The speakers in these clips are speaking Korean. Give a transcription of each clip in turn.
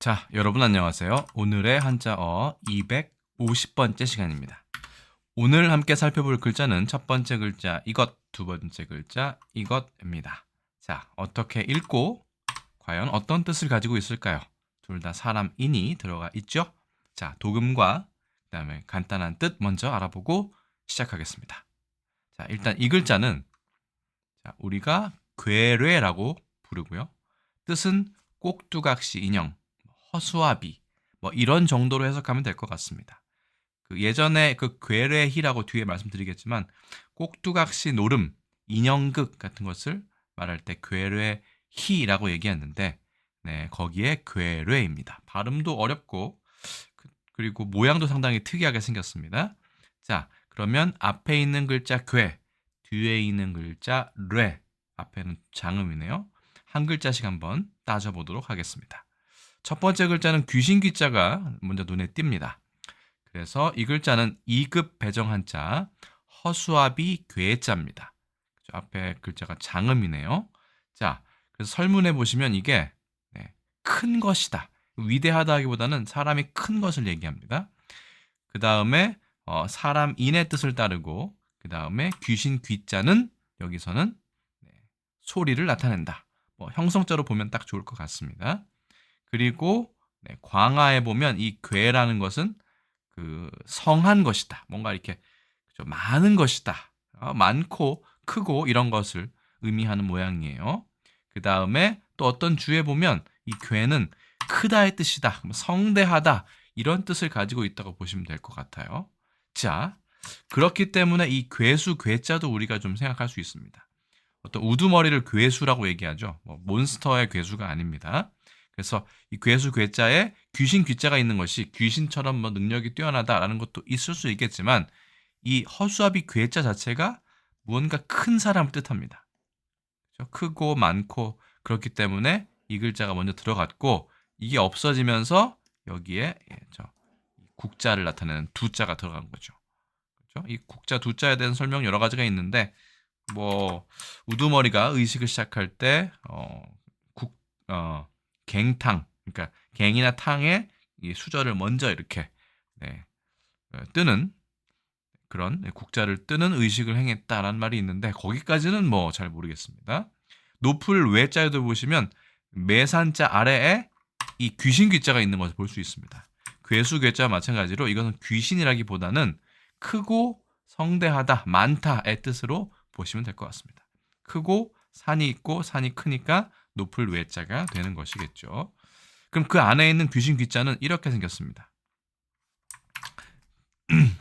자, 여러분 안녕하세요. 오늘의 한자어 250번째 시간입니다. 오늘 함께 살펴볼 글자는 첫 번째 글자 이것, 두 번째 글자 이것입니다. 자, 어떻게 읽고 과연 어떤 뜻을 가지고 있을까요? 둘 다 사람 인이 들어가 있죠? 자, 도금과 그다음에 간단한 뜻 먼저 알아보고 시작하겠습니다. 자, 일단 이 글자는 우리가 괴뢰라고 부르고요. 뜻은 꼭두각시 인형, 허수아비 이런 정도로 해석하면 될 것 같습니다. 예전에 그 괴뢰희라고 뒤에 말씀드리겠지만 꼭두각시 노름, 인형극 같은 것을 말할 때 괴뢰희라고 얘기했는데 거기에 괴뢰입니다. 발음도 어렵고 그리고 모양도 상당히 특이하게 생겼습니다. 자, 그러면 앞에 있는 글자 괴, 뒤에 있는 글자 뢰, 앞에는 장음이네요. 한 글자씩 한번 따져보도록 하겠습니다. 첫 번째 글자는 귀신 귀자가 먼저 눈에 띕니다. 그래서 이 글자는 2급 배정 한자 허수아비 괴자입니다. 앞에 글자가 장음이네요. 자, 그래서 설문해 보시면 이게 큰 것이다. 위대하다 하기보다는 사람이 큰 것을 얘기합니다. 그 다음에 사람인의 뜻을 따르고 그 다음에 귀신 귀자는 여기서는 소리를 나타낸다. 형성자로 보면 딱 좋을 것 같습니다. 그리고 광하에 보면 이 괴라는 것은 그 성한 것이다. 뭔가 이렇게 많은 것이다. 많고 크고 이런 것을 의미하는 모양이에요. 그 다음에 또 어떤 주에 보면 이 괴는 크다의 뜻이다. 성대하다. 이런 뜻을 가지고 있다고 보시면 될 것 같아요. 자, 그렇기 때문에 이 괴수 괴자도 우리가 좀 생각할 수 있습니다. 어떤 우두머리를 괴수라고 얘기하죠. 몬스터의 괴수가 아닙니다. 그래서 이 괴수 괴자에 귀신 귀자가 있는 것이 귀신처럼 능력이 뛰어나다라는 것도 있을 수 있겠지만 이 허수아비 괴자 자체가 무언가 큰 사람을 뜻합니다. 그렇죠? 크고 많고 그렇기 때문에 이 글자가 먼저 들어갔고 이게 없어지면서 여기에 국자를 나타내는 두자가 들어간 거죠. 그렇죠? 이 국자 두자에 대한 설명 여러 가지가 있는데 우두머리가 의식을 시작할 때 갱탕, 그러니까 갱이나 탕에 이 수저를 먼저 이렇게 뜨는 그런 국자를 뜨는 의식을 행했다라는 말이 있는데 거기까지는 잘 모르겠습니다. 높을 외자에도 보시면 매산자 아래에 이 귀신 귀자가 있는 것을 볼 수 있습니다. 괴수 괴자와 마찬가지로 이것은 귀신이라기보다는 크고 성대하다, 많다의 뜻으로 보시면 될 것 같습니다. 크고 산이 있고 산이 크니까 높을 외자가 되는 것이겠죠. 그럼 그 안에 있는 귀신 귀자는 이렇게 생겼습니다.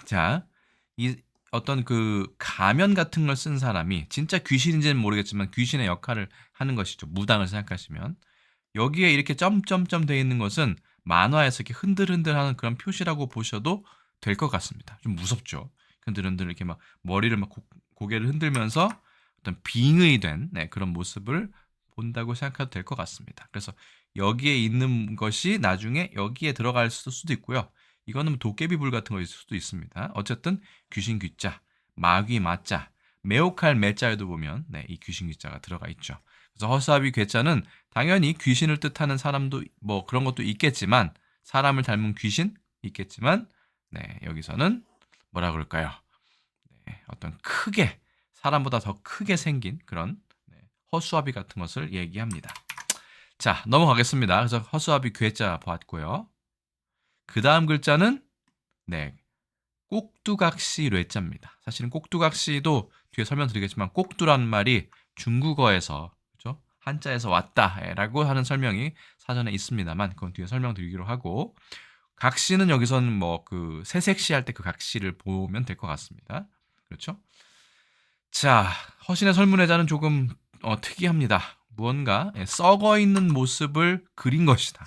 자, 이 어떤 그 가면 같은 걸 쓴 사람이 진짜 귀신인지는 모르겠지만 귀신의 역할을 하는 것이죠. 무당을 생각하시면 여기에 이렇게 점점점 되어 있는 것은 만화에서 이렇게 흔들흔들하는 그런 표시라고 보셔도 될 것 같습니다. 좀 무섭죠. 흔들흔들 이렇게 막 머리를 막 고개를 흔들면서 어떤 빙의 된 그런 모습을 본다고 생각해도 될 것 같습니다. 그래서 여기에 있는 것이 나중에 여기에 들어갈 수도 있고요. 이거는 도깨비불 같은 거일 수도 있습니다. 어쨌든 귀신 귀자, 마귀 마자, 매혹할 매자에도 보면 이 귀신 귀자가 들어가 있죠. 그래서 허수아비 괴자는 당연히 귀신을 뜻하는 사람도 그런 것도 있겠지만 사람을 닮은 귀신 있겠지만 여기서는 뭐라 그럴까요? 어떤 크게 사람보다 더 크게 생긴 그런 허수아비 같은 것을 얘기합니다. 자, 넘어가겠습니다. 그래서 허수아비 괴자 보았고요. 그 다음 글자는 꼭두각시 뢰자입니다. 사실은 꼭두각시도 뒤에 설명드리겠지만 꼭두라는 말이 중국어에서 그렇죠? 한자에서 왔다라고 하는 설명이 사전에 있습니다만 그건 뒤에 설명드리기로 하고 각시는 여기서는 그 새색시 할 때 그 각시를 보면 될 것 같습니다. 그렇죠? 자, 허신의 설문회자는 조금 특이합니다. 무언가 썩어 있는 모습을 그린 것이다.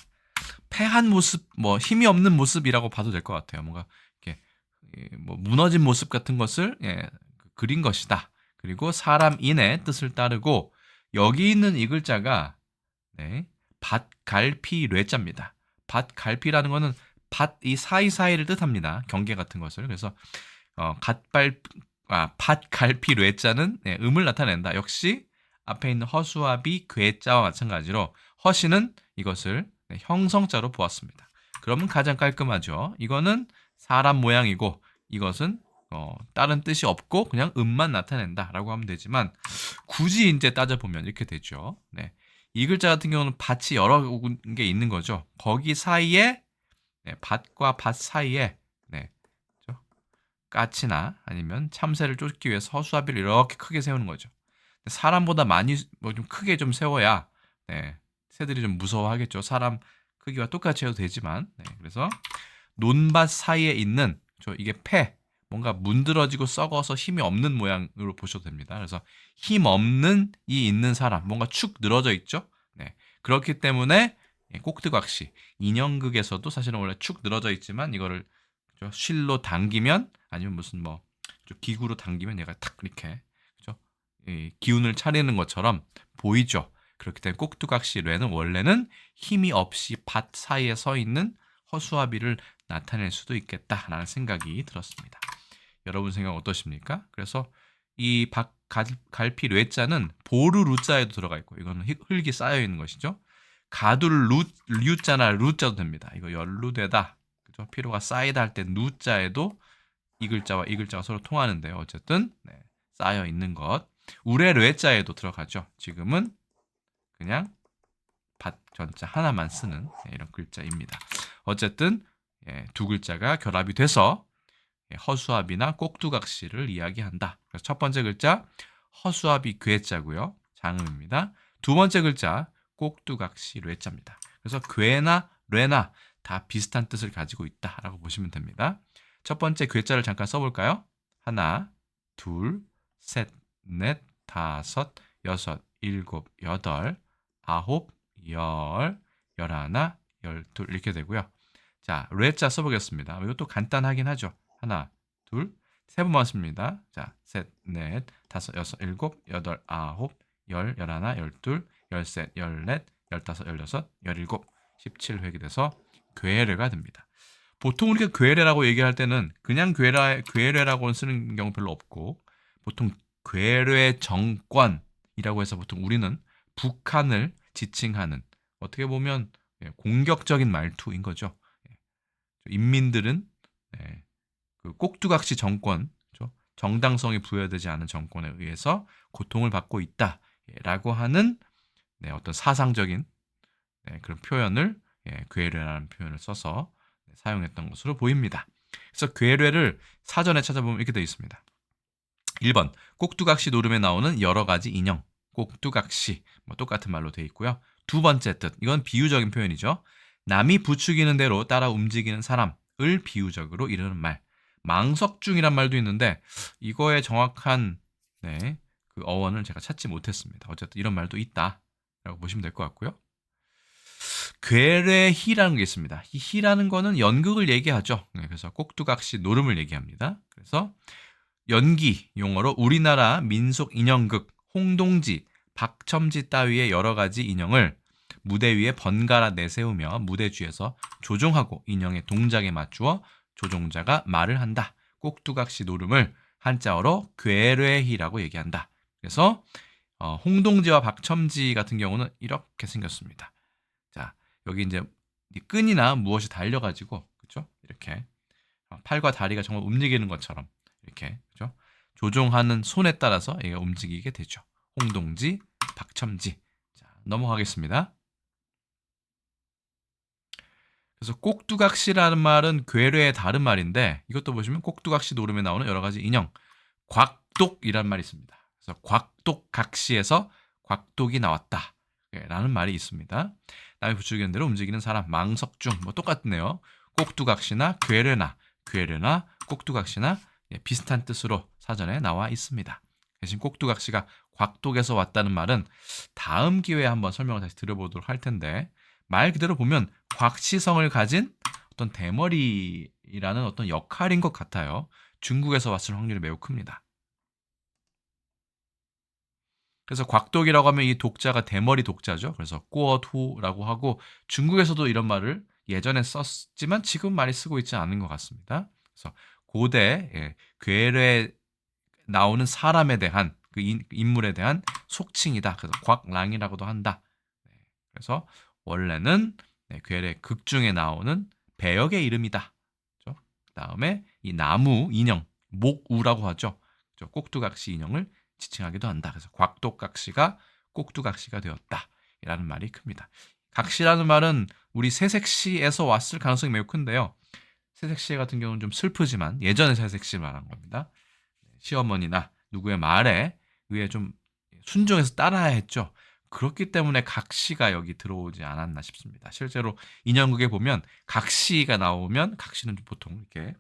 패한 모습, 힘이 없는 모습이라고 봐도 될 것 같아요. 뭔가 이렇게 무너진 모습 같은 것을 그린 것이다. 그리고 사람인의 뜻을 따르고 여기 있는 이 글자가 밭갈피 뢰자입니다. 밭갈피라는 것은 밭 이 사이사이를 뜻합니다. 경계 같은 것을. 그래서 밭갈피 뢰자는 음을 나타낸다. 역시 앞에 있는 허수아비 괴자와 마찬가지로 허시는 이것을 네, 형성자로 보았습니다. 그러면 가장 깔끔하죠. 이거는 사람 모양이고 이것은 다른 뜻이 없고 그냥 음만 나타낸다라고 하면 되지만 굳이 이제 따져보면 이렇게 되죠. 네. 이 글자 같은 경우는 밭이 여러 개 있는 거죠. 거기 사이에 네, 밭과 밭 사이에 네, 그렇죠? 까치나 아니면 참새를 쫓기 위해서 허수아비를 이렇게 크게 세우는 거죠. 사람보다 많이 좀 크게 좀 세워야 네, 새들이 좀 무서워하겠죠. 사람 크기와 똑같이 해도 되지만 그래서 논밭 사이에 있는 이게 뭔가 문드러지고 썩어서 힘이 없는 모양으로 보셔도 됩니다. 그래서 힘 없는 이 있는 사람 뭔가 축 늘어져 있죠. 네, 그렇기 때문에 꼭두각시 인형극에서도 사실은 원래 축 늘어져 있지만 이거를 실로 당기면 아니면 무슨 기구로 당기면 얘가 탁 이렇게 기운을 차리는 것처럼 보이죠. 그렇기 때문에 꼭두각시 뇌는 원래는 힘이 없이 밭 사이에 서 있는 허수아비를 나타낼 수도 있겠다라는 생각이 들었습니다. 여러분 생각 어떠십니까? 그래서 이 갈피 뇌자는 보르 루자에도 들어가 있고 이거는 흙이 쌓여 있는 것이죠. 가둘 류자나 루자도 됩니다. 이거 연루되다, 그죠? 피로가 쌓이다 할 때 누자에도 이 글자와 이 글자가 서로 통하는데요. 어쨌든 쌓여 있는 것. 우레 뇌자에도 들어가죠. 지금은 그냥 밭 전자 하나만 쓰는 이런 글자입니다. 어쨌든 두 글자가 결합이 돼서 허수아비나 꼭두각시를 이야기한다. 그래서 첫 번째 글자 허수아비 괴자고요. 장음입니다. 두 번째 글자 꼭두각시 뇌자입니다. 그래서 괴나 뇌나 다 비슷한 뜻을 가지고 있다라고 보시면 됩니다. 첫 번째 괴자를 잠깐 써볼까요? 하나, 둘, 셋, 넷, 다섯, 여섯, 일곱, 여덟, 아홉, 열, 열하나, 열둘 이렇게 되고요. 자, 뇌자 써보겠습니다. 이것도 간단하긴 하죠. 하나, 둘, 세 번 맞습니다. 자, 셋, 넷, 다섯, 여섯, 일곱, 여덟, 아홉, 열, 열하나, 열둘, 열셋, 열넷, 열다섯, 열여섯, 열일곱, 17획이 돼서 괴뢰가 됩니다. 보통 우리가 괴뢰라고 얘기할 때는 그냥 괴뢰라고 쓰는 경우 별로 없고 보통 괴뢰 정권이라고 해서 보통 우리는 북한을 지칭하는 어떻게 보면 공격적인 말투인 거죠. 인민들은 그 꼭두각시 정권, 정당성이 부여되지 않은 정권에 의해서 고통을 받고 있다라고 하는 어떤 사상적인 그런 표현을 괴뢰라는 표현을 써서 사용했던 것으로 보입니다. 그래서 괴뢰를 사전에 찾아보면 이렇게 되어 있습니다. 1번 꼭두각시 노름에 나오는 여러 가지 인형, 꼭두각시 똑같은 말로 되어 있고요. 두 번째 뜻, 이건 비유적인 표현이죠. 남이 부추기는 대로 따라 움직이는 사람을 비유적으로 이르는 말. 망석중이란 말도 있는데 이거의 정확한 그 어원을 제가 찾지 못했습니다. 어쨌든 이런 말도 있다라고 보시면 될 것 같고요. 괴뢰희라는 게 있습니다. 이 희라는 거는 연극을 얘기하죠. 그래서 꼭두각시 노름을 얘기합니다. 그래서 연기 용어로 우리나라 민속 인형극 홍동지, 박첨지 따위의 여러 가지 인형을 무대 위에 번갈아 내세우며 무대 뒤에서 조종하고 인형의 동작에 맞추어 조종자가 말을 한다. 꼭두각시 노름을 한자어로 괴뢰희라고 얘기한다. 그래서 홍동지와 박첨지 같은 경우는 이렇게 생겼습니다. 자, 여기 이제 끈이나 무엇이 달려가지고 그렇죠? 이렇게 팔과 다리가 정말 움직이는 것처럼 이렇게 그렇죠? 조종하는 손에 따라서 얘가 움직이게 되죠. 홍동지, 박첨지. 자, 넘어가겠습니다. 그래서 꼭두각시라는 말은 괴뢰의 다른 말인데 이것도 보시면 꼭두각시 노름에 나오는 여러 가지 인형, 곽독이라는 말이 있습니다. 그래서 곽독각시에서 곽독이 나왔다. 라는 말이 있습니다. 남이 부추기는 대로 움직이는 사람, 망석중 똑같네요. 꼭두각시나 괴뢰나 꼭두각시나 비슷한 뜻으로 사전에 나와 있습니다. 대신 꼭두각시가 곽독에서 왔다는 말은 다음 기회에 한번 설명을 다시 드려보도록 할 텐데 말 그대로 보면 곽시성을 가진 어떤 대머리라는 어떤 역할인 것 같아요. 중국에서 왔을 확률이 매우 큽니다. 그래서 곽독이라고 하면 이 독자가 대머리 독자죠. 그래서 꾸어투라고 하고 중국에서도 이런 말을 예전에 썼지만 지금 많이 쓰고 있지 않은 것 같습니다. 그래서 고대 괴뢰 나오는 사람에 대한 그 인물에 대한 속칭이다. 그래서 곽랑이라고도 한다. 그래서 원래는 네, 괴뢰 극 중에 나오는 배역의 이름이다. 그렇죠? 그다음에 이 나무 인형 목우라고 하죠. 그렇죠? 꼭두각시 인형을 지칭하기도 한다. 그래서 곽독각시가 꼭두각시가 되었다라는 말이 큽니다. 각시라는 말은 우리 새색시에서 왔을 가능성이 매우 큰데요. 새색시 같은 경우는 좀 슬프지만 예전의 새색시 말한 겁니다. 시어머니나 누구의 말에 의해 좀 순종해서 따라야 했죠. 그렇기 때문에 각시가 여기 들어오지 않았나 싶습니다. 실제로 인형극에 보면 각시가 나오면 각시는 보통 이렇게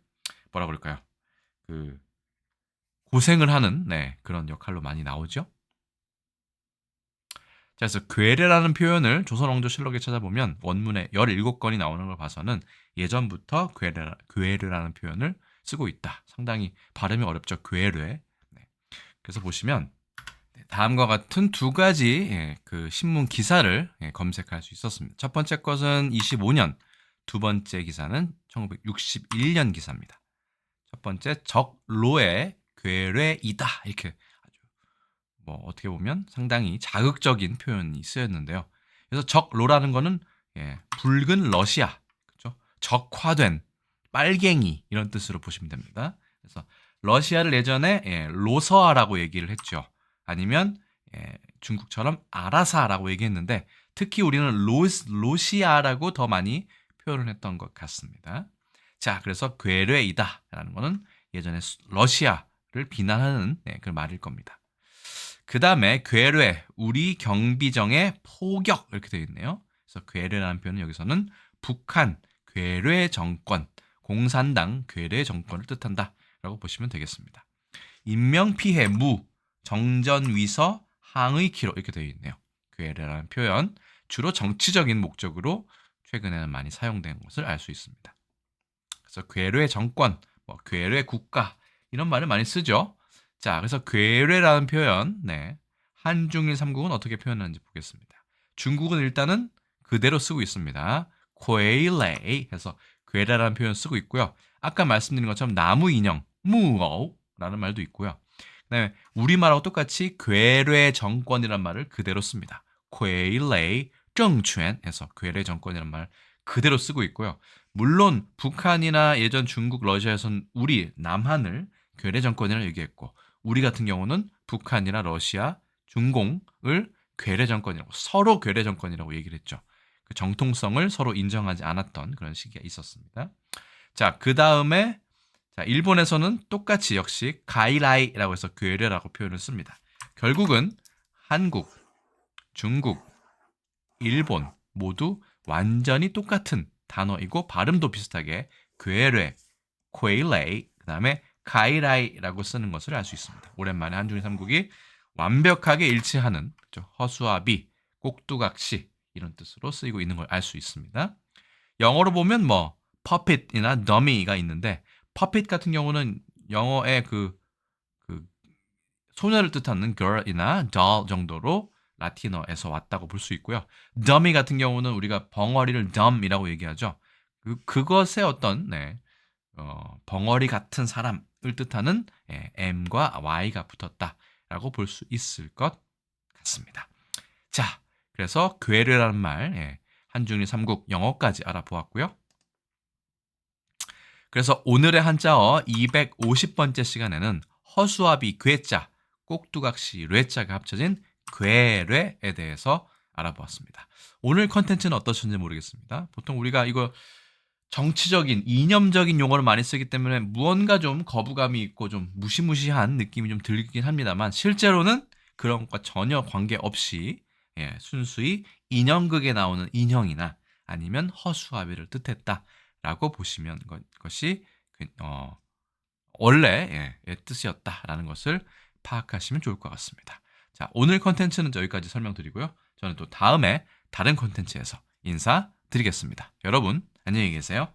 뭐라 그럴까요? 그 고생을 하는 그런 역할로 많이 나오죠. 자, 그래서 괴뢰라는 표현을 조선왕조실록에 찾아보면 원문에 17건이 나오는 걸 봐서는 예전부터 괴뢰라는 표현을 쓰고 있다. 상당히 발음이 어렵죠. 괴뢰. 네. 그래서 보시면 다음과 같은 두 가지 그 신문 기사를 검색할 수 있었습니다. 첫 번째 것은 25년, 두 번째 기사는 1961년 기사입니다. 첫 번째 적로의 괴뢰이다 이렇게 아주 뭐 어떻게 보면 상당히 자극적인 표현이 쓰였는데요. 그래서 적로라는 거는 붉은 러시아, 그렇죠? 적화된 빨갱이 이런 뜻으로 보시면 됩니다. 그래서 러시아를 예전에 로서아라고 얘기를 했죠. 아니면 중국처럼 아라사라고 얘기했는데 특히 우리는 로시아라고 더 많이 표현을 했던 것 같습니다. 자, 그래서 괴뢰이다라는 거는 예전에 러시아를 비난하는 그 말일 겁니다. 그 다음에 괴뢰, 우리 경비정의 포격 이렇게 되어 있네요. 그래서 괴뢰라는 표현은 여기서는 북한 괴뢰 정권, 공산당 괴뢰 정권을 뜻한다라고 보시면 되겠습니다. 인명피해 무, 정전위서, 항의키로 이렇게 되어 있네요. 괴뢰라는 표현, 주로 정치적인 목적으로 최근에는 많이 사용된 것을 알 수 있습니다. 그래서 괴뢰 정권, 괴뢰 국가 이런 말을 많이 쓰죠. 자, 그래서 괴뢰라는 표현, 한중일 삼국은 어떻게 표현하는지 보겠습니다. 중국은 일단은 그대로 쓰고 있습니다. 괴뢰 해서 괴뢰라는 표현 쓰고 있고요. 아까 말씀드린 것처럼 나무 인형, 무어라는 말도 있고요. 그다음에 우리말하고 똑같이 괴뢰 정권이란 말을 그대로 씁니다. 괴뢰 정권 해서 괴뢰 정권이란 말 그대로 쓰고 있고요. 물론 북한이나 예전 중국, 러시아에서는 우리 남한을 괴뢰 정권이라고 얘기했고 우리 같은 경우는 북한이나 러시아, 중공을 괴뢰 정권이라고 서로 괴뢰 정권이라고 얘기를 했죠. 그 정통성을 서로 인정하지 않았던 그런 시기가 있었습니다. 자, 그 다음에 일본에서는 똑같이 역시 가이라이라고 해서 괴뢰라고 표현을 씁니다. 결국은 한국, 중국, 일본 모두 완전히 똑같은 단어이고 발음도 비슷하게 괴뢰, 괴레이, 그 다음에 가이라이라고 쓰는 것을 알 수 있습니다. 오랜만에 한중일 삼국이 완벽하게 일치하는 허수아비, 꼭두각시 이런 뜻으로 쓰이고 있는 걸 알 수 있습니다. 영어로 보면 puppet이나 dummy가 있는데 puppet 같은 경우는 영어의 그 소녀를 뜻하는 girl이나 doll 정도로 라틴어에서 왔다고 볼 수 있고요. dummy 같은 경우는 우리가 벙어리를 dumb이라고 얘기하죠. 그것의 어떤 벙어리 같은 사람을 뜻하는 M과 Y가 붙었다라고 볼 수 있을 것 같습니다. 자, 그래서 괴뢰라는 말, 한중일 삼국 영어까지 알아보았고요. 그래서 오늘의 한자어 250번째 시간에는 허수아비 괴자, 꼭두각시 뢰자가 합쳐진 괴뢰에 대해서 알아보았습니다. 오늘 컨텐츠는 어떠셨는지 모르겠습니다. 보통 우리가 이거 정치적인, 이념적인 용어를 많이 쓰기 때문에 무언가 좀 거부감이 있고 좀 무시무시한 느낌이 좀 들긴 합니다만 실제로는 그런 것과 전혀 관계없이 순수히 인형극에 나오는 인형이나 아니면 허수아비를 뜻했다라고 보시면 것이 원래 뜻이었다라는 것을 파악하시면 좋을 것 같습니다. 자, 오늘 컨텐츠는 여기까지 설명드리고요. 저는 또 다음에 다른 컨텐츠에서 인사드리겠습니다. 여러분 안녕히 계세요.